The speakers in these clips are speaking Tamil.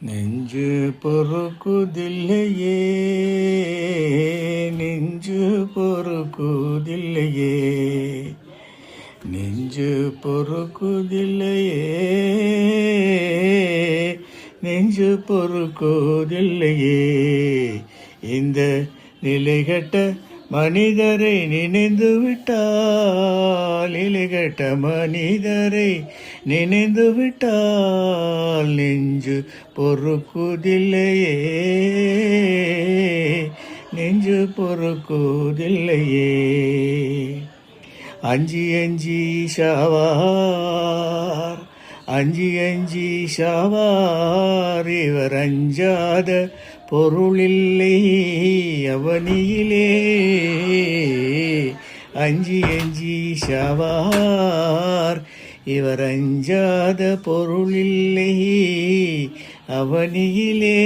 நெஞ்சு பொறுக்குதில்லையே, நெஞ்சு பொறுக்குதில்லையே, நெஞ்சு பொறுக்குதில்லையே, நெஞ்சு பொறுக்குதில்லையே. இந்த நிலைகட்ட மனிதரை நினைந்து விட்டால், நிலைகட்ட மனிதரை நினைந்து விட்டால் நெஞ்சு பொறுக்குதில்லையே, நெஞ்சு பொறுக்குதில்லையே. அஞ்சி அஞ்சி ஷாவார், அஞ்சி அஞ்சி ஷாவார், இவர் அஞ்சாத பொருளில்லை அவனியிலே. அஞ்சி அஞ்சி ஷாவார், இவர் அஞ்சாத பொருளில்லை அவனியிலே.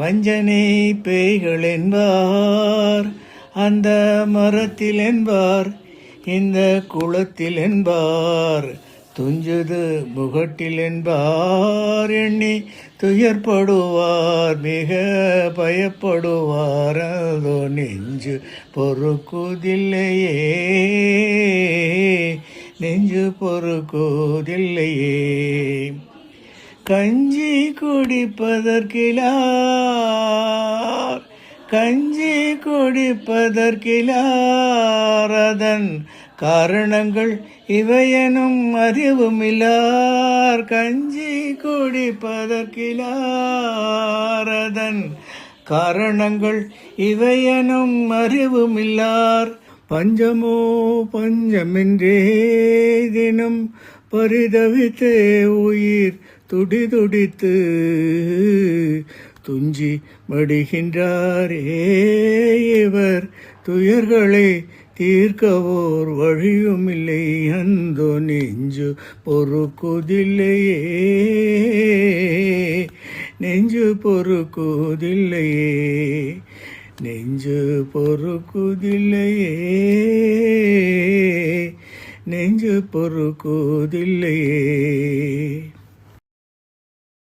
வஞ்சனை பேய்கள் என்பார், அந்த மரத்தில் என்பார், இந்த குளத்தில் என்பார், துஞ்சுது முகட்டில் என்பார். எண்ணி துயர்படுவார், மிக பயப்படுவார். அதோ நெஞ்சு பொறுக்குதில்லையே, நெஞ்சு பொறுக்குதில்லையே. கஞ்சி குடிப்பதற்கிலார், கஞ்சி குடிப்பதற்கிலார், அதன் காரணங்கள் இவையெனும் அறிவுமில்லார். கஞ்சி குடிப்பதற்கிலார், அதன் காரணங்கள் இவையெனும் அறிவுமில்லார். பஞ்சமோ பஞ்சமென்றே தினம் பரிதவித்து உயிர் துடிதுடித்து துஞ்சி மடிகின்றாரே. இவர் துயர்களை தீர்க்கவோர் வழியுமில்லை. அந்தோ நெஞ்சு பொறுக்குதில்லையே, நெஞ்சு பொறுக்குதில்லையே, நெஞ்சு பொறுக்குதில்லையே, நெஞ்சு பொறுக்குதில்லையே.